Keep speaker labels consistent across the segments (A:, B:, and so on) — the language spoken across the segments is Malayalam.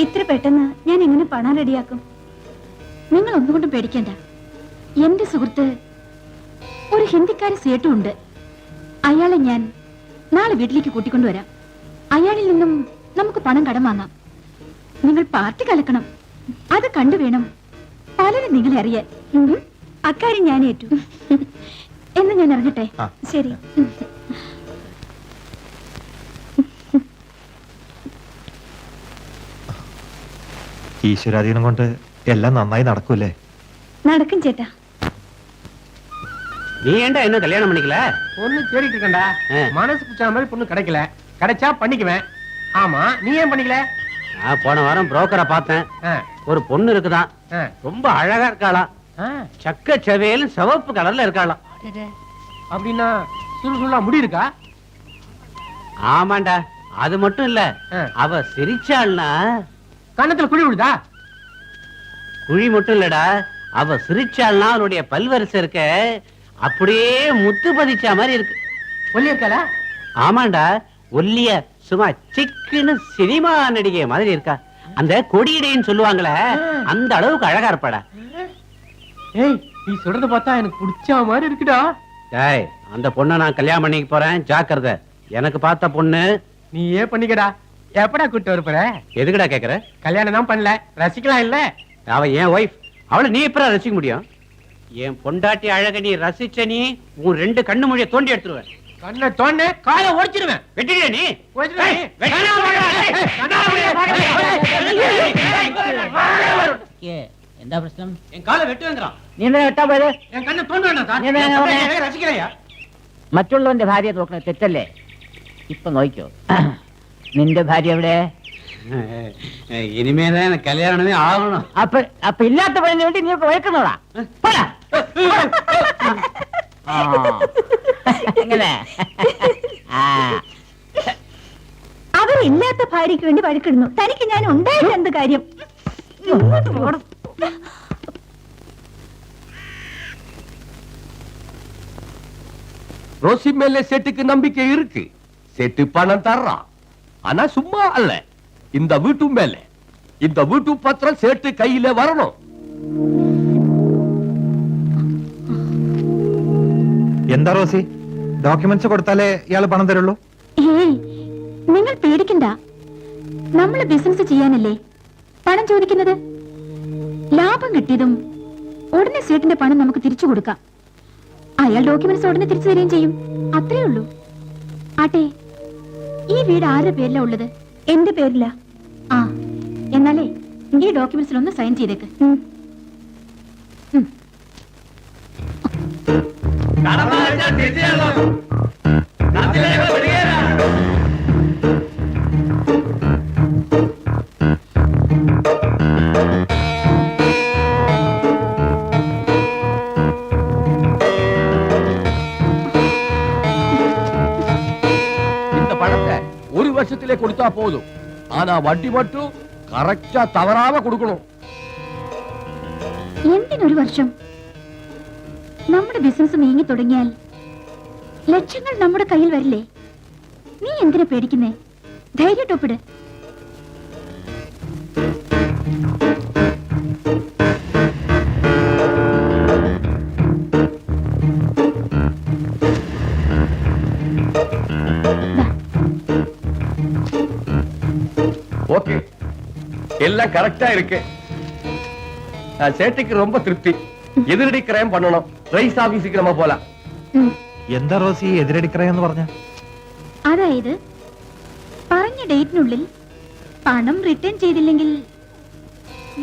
A: ഇത്ര പെട്ടെന്ന് ഞാൻ എങ്ങനെ പണം റെഡിയാക്കും? നിങ്ങൾ ഒന്നുകൊണ്ടും പേടിക്കണ്ട. എന്റെ സുഹൃത്ത് ഒരു ഹിന്ദിക്കാരി സേട്ടും ഉണ്ട്. അയാളെ ഞാൻ നാളെ വീട്ടിലേക്ക് കൂട്ടിക്കൊണ്ടുവരാം. അയാളിൽ നിന്നും നമുക്ക് പണം കടം വാങ്ങാം. നിങ്ങൾ പാർട്ടി കലക്കണം. അത് കണ്ടു വേണം പലരും നിങ്ങളെ അറിയാൻ. അക്കാര്യം ഞാൻ ഏറ്റു. എന്ന് ഞാൻ ഇറങ്ങട്ടെ. ശരി.
B: ഈശ്വരാധീനം കൊണ്ട് എല്ലാം നന്നായി നടക്കൂലേ?
A: നടക്കും ചേട്ടാ.
C: நீ ஏண்டா என்ன கல்யாணம் பண்ணிக்கல?
D: பொண்ணு தேடிட்டு இருக்கேன்டா. மனசு பிடிச்ச மாதிரி பொண்ணு கிடைக்கல. கிடைச்சா பண்ணிக்குவேன். ஆமா, நீ ஏன் பண்ணிக்கல?
C: நான் போன வாரம் புரோக்கரை பார்த்தேன். ஒரு பொண்ணு இருக்குதான், ரொம்ப அழகா இருக்காளாம். சக்க செவேலும் சிவப்பு கலர்ல இருக்காளாம்.
D: அப்படின்னா சுருசுருளா முடி இருக்கா?
C: ஆமாண்டா, அது மட்டும் இல்ல, அவ சிரிச்சாள்னா
D: கண்ணத்துல குழி விடுதா?
C: குழி மட்டும் இல்லடா, அவ சிரிச்சாள்னா அவளுடைய பல்வரிசை இருக்க அப்படியே முத்து பதிச்ச மாதிரி இருக்கு.
D: ஒல்லியா இருக்காளா?
C: ஆமாண்டா, ஒல்லிய சும்மா சிக்குன்னு சினிமா நடிகை மாதிரி இருக்கா. அந்த கொடியிடைன்னு சொல்லுவாங்களே, அந்த அளவுக்கு அழகா இருப்பாடா.
D: ஏய், நீ சொல்றத பார்த்தா எனக்கு பிடிச்ச மாதிரி இருக்குடா.
C: டேய், அந்த பொண்ணை நான் கல்யாணம் பண்ணிக்க போறேன், ஜாக்கிரதை. எனக்கு பார்த்த பொண்ணு
D: நீ ஏன் பண்ணிக்கடா. எப்படா கூட்டு வரப்போற?
C: எதுக்குடா கேக்குற?
D: கல்யாணம் தான் பண்ணல, ரசிக்கலாம் இல்ல?
C: அவ என் ஒய்ஃப், அவளை நீ எப்ப ரசிக்க முடியும்? என் பொண்டாட்டி அழக நீ ரசிச்ச நீ உன் ரெண்டு கண்ணு மொழிய தோண்டி எடுத்துருவேன்.
D: கண்ணை தோண்ட காலை ஒடிச்சிருவேன்.
C: வெட்டிடுற நீ.
E: എന്താ പ്രശ്നം?
C: என் காலை வெட்டு வேண்டாம்.
E: നീ എന്താ വെട്ടാ പോയത്?
C: என் கண்ணை தோண்ட வேண்டாம். ரசிக்கலையா?
E: മറ്റുള്ളവന്റെ ഭാര്യയെ നോക്കണ തെറ്റല്ലേ? ഇപ്പൊ നോക്കിക്കോ, നിന്റെ ഭാര്യ എവിടെ?
C: இனிமேதான் எனக்கு கல்யாணமே ஆகணும்.
E: അപ്പൊ ഇല്ലാത്ത പണിന് വേണ്ടി നീ വഴക്കുന്നോടാ? എങ്ങനെ?
A: അവരില്ലാത്ത ഭാര്യയ്ക്ക് വേണ്ടി വഴക്കിടുന്നു. തനിക്ക് ഞാൻ ഉണ്ടായിട്ട് എന്ത് കാര്യം?
F: ரோசி மேல செட்டுக்கு நம்பிக்கை இருக்கு. செட்டு பணம் தர்றான், ஆனா சும்மா அல்ல. இந்த வீட்டு மேல இந்த வீட்டு பத்திரம் செட்டு கையில வரணும்.
B: എന്താ റോസി, ഡോക്യുമെന്റ്സ് കൊടുത്താലേ ഇയാള് പണം തരുള്ളൂ?
A: ഏയ്, നിങ്ങൾ പേടിക്കണ്ട. നമ്മള് ബിസിനസ് ചെയ്യാനല്ലേ പണം ചോദിക്കുന്നത്. ലാഭം കിട്ടിയതും ഉടനെ സേട്ടിന്റെ പണം നമുക്ക് തിരിച്ചു കൊടുക്കാം. അയാൾ ഡോക്യുമെന്റ്സ് ഉടനെ തിരിച്ചു തരികയും ചെയ്യും. അത്രേ ഉള്ളൂ. ആട്ടെ, ഈ വീട് ആരുടെ പേരിലാ ഉള്ളത്? എന്റെ പേരില. ആ, എന്നാലേ ഈ ഡോക്യുമെന്റ്സിൽ ഒന്ന് സൈൻ ചെയ്തേക്ക്.
F: இந்த பணத்தை ஒரு வருஷத்திலே கொடுத்தா போதும். ஆனா வட்டி மட்டும் കറക്റ്റാ തവറാതെ കൊടുക്കണം.
A: എന്തിനൊരു വർഷം? നമ്മുടെ ബിസിനസ് നീങ്ങി തുടങ്ങിയാൽ ലക്ഷങ്ങൾ നമ്മുടെ കയ്യിൽ വരില്ലേ? നീ എന്തിനാ പേടിക്കുന്നേ? ധൈര്യട്ടൊപ്പിട്.
F: ஓகே, எல்லாம் கரெக்டா இருக்கு. சேட்டுக்கு ரொம்ப திருப்தி. എതിരടി ക്രയം பண்ணணும். റൈസ് ഓഫീസിലേക്ക് നമ്മ പോലാം.
B: എന്താ റോസി എതിരടി ക്രയം എന്ന് പറഞ്ഞ?
A: അതായത് പറഞ്ഞ ഡേറ്റിനുള്ളിൽ പണം റിട്ടേൺ ചെയ്തില്ലെങ്കിൽ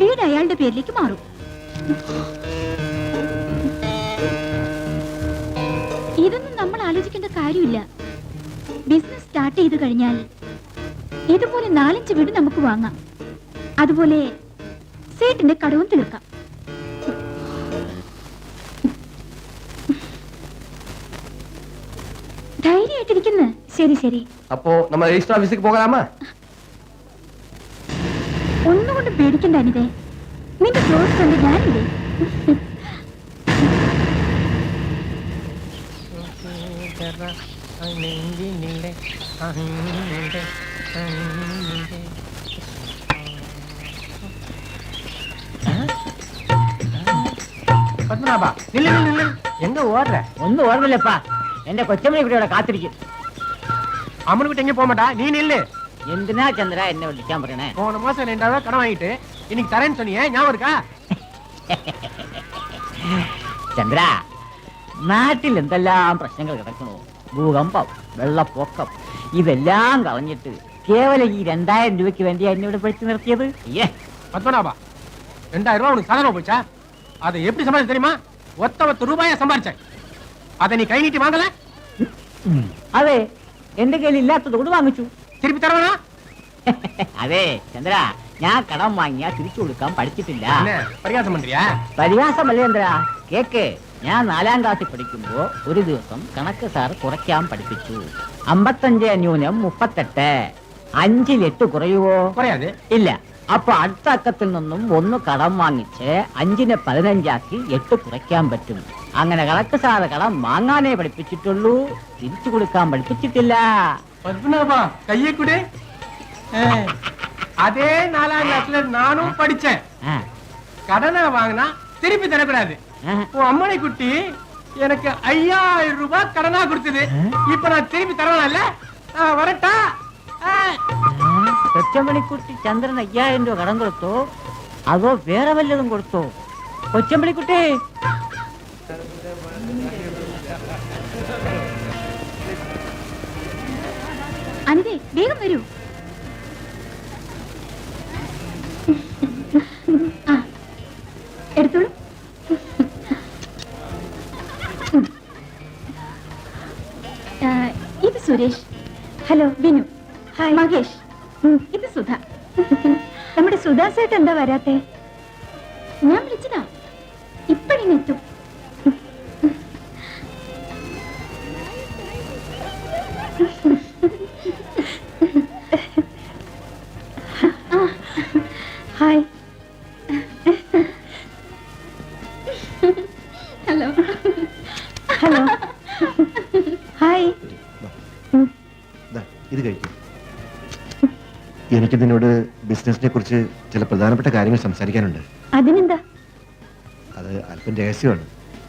A: വീട് അയാളുടെ പേരിലേക്ക് മാറും. ഇതൊന്നും നമ്മൾ ആലോചിക്കേണ്ട കാര്യമില്ല. ബിസിനസ് സ്റ്റാർട്ട് ചെയ്ത് കഴിഞ്ഞാൽ ഇതുപോലെ 4-5 വീട് നമുക്ക് വാങ്ങാം. അതുപോലെ സേട്ടിന്റെ കടവും തീർക്കാം. ധൈര്യമായിട്ടിരിക്കുന്നു. ശരി ശരി.
F: അപ്പോ നമ്മൾ രജിസ്റ്റർ ഓഫീസിലേക്ക് പോകാമോ?
A: ഒന്നുകൊണ്ടും പേടിക്കണ്ട അനിതേ. നിന്റെ ക്ലോസ് ഫ്രണ്ട് ഞാനില്ലേ?
D: പത്മനാഭ നില്ല് നില്ല് നില്ല് എങ്ക ഓடுற
E: ഒന്നും ഓർമ്മയില്ലപ്പാ എന്റെ കൊച്ചമ്മനെ കൂടി അവിടെ കാത്തിരിക്കും.
D: அம்மனு கிட்ட எங்க போக மாட்டா நீ நில்லு.
E: എന്തിനാ ചന്ദ്ര എന്നെ വിളിക്കാൻ പറയണേ?
D: போன மாசம் 2000 கடன் வாங்கிட்டு இன்னைக்கு தரேன்னு சொன்னியே ஞாபகம் இருக்கா?
E: ചന്ദ്ര, നാട്ടിൽ എന്തെല്ലാം പ്രശ്നങ്ങൾ കിടക്കണോ? ഭൂകമ്പം, വെള്ളപ്പൊക്കം, ഇതെല്ലാം കളഞ്ഞിട്ട് കേവലം ഈ 2000 രൂപയ്ക്ക് വേണ്ടി എന്നോട് പിടിച്ചു നിർത്തിയത്.
D: பத்மநாபா 2000 ரூபாய் உனக்கு சாதனம் போச்சா? அதை எப்படி சம்பாதிச்ச தெரியுமா? ஒத்த ரூபாயா சம்பாதிச்சேன். அதை நீ கை நீட்டி வாங்கல?
E: അതെ, എന്റെ കയ്യിൽ ഇല്ലാത്തത് കൊണ്ട് വാങ്ങിച്ചു.
D: திருப்பி தரவானா?
E: അതെ ചന്ദ്ര, ഞാൻ കടം വാങ്ങിയാ തിരിച്ചു കൊടുക്കാൻ പഠിച്ചിട്ടില്ല.
D: என்ன பரிகாசம் பண்றியா?
E: പരിഹാസമല്ല ചന്ദ്ര, കേക്ക്. ഞാൻ 4ാം ക്ലാസ്സിൽ പഠിക്കുമ്പോ ഒരു ദിവസം കണക്ക് സാർ കുറയ്ക്കാൻ പഠിപ്പിച്ചു. 55 ന്യൂനം 38. 5-ൽ 8 കുറയുവോ?
D: குறையாது.
E: ഇല്ല. അപ്പൊ അടുത്ത അക്കത്തിൽ നിന്നും 1 കടം വാങ്ങിച്ച് 5നെ 15ആക്കി 8 കുറയ്ക്കാൻ പറ്റും. അങ്ങനെ കണക്ക് സാറ് കടം വാങ്ങാനേ പഠിപ്പിച്ചിട്ടുള്ളൂ, തിരിച്ചു കൊടുക്കാൻ പഠിപ്പിച്ചിട്ടില്ല.
D: பத்மநாபா கையை கொடு. அதே 4ஆம் கிளாஸ்ல நானும் படிச்சேன்.
E: ആ,
D: கடனை வாங்கினா திருப்பி தரக்கூடாது.
E: ആ.
D: உன் அம்மனை குட்டி எனக்கு 5000 ரூபாய் கடனா கொடுத்தது. இப்ப நான் திருப்பி தரவானல்ல? வரட்டா?
E: കൊച്ചമ്പണിക്കുട്ടി ചന്ദ്രൻ 5000 രൂപ കടം കൊടുത്തോ അതോ വേറെ വല്ലതും കൊടുത്തോ? കൊച്ചമ്പണിക്കുട്ടി,
A: അനിതേ വേഗം വരൂ. ആ എടുത്തോളൂ. ഇത് സുരേഷ്. ഹലോ ബിനു. ഹായ് മഹേഷ്. ഇത് സുധ. നമ്മുടെ സുധാ സേട്ട് എന്താ വരാത്തെ? ഞാൻ വിളിച്ചതാ, ഇപ്പഴിങ്ങെത്തും. ഹായ്. Hello hello hi.
B: ഇത് കഴിക്കും. എനിക്ക് നിന്നോട് ബിസിനസിനെ കുറിച്ച് ചില പ്രധാനപ്പെട്ട കാര്യങ്ങൾ സംസാരിക്കാനുണ്ട്.
A: അതിനെന്താ?
B: അത് അല്പം രഹസ്യമാണ്.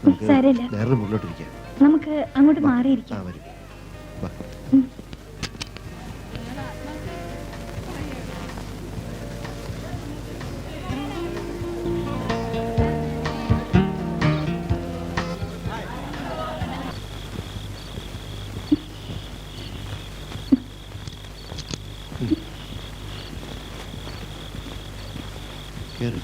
B: നമുക്ക്
A: സാരമില്ല.
B: വേറൊരു മുകളിലോട്ടിരിക്കാം.
A: നമുക്ക് അങ്ങോട്ട് മാറിയിരിക്കാം.
B: വരും. വാ. കേറ്.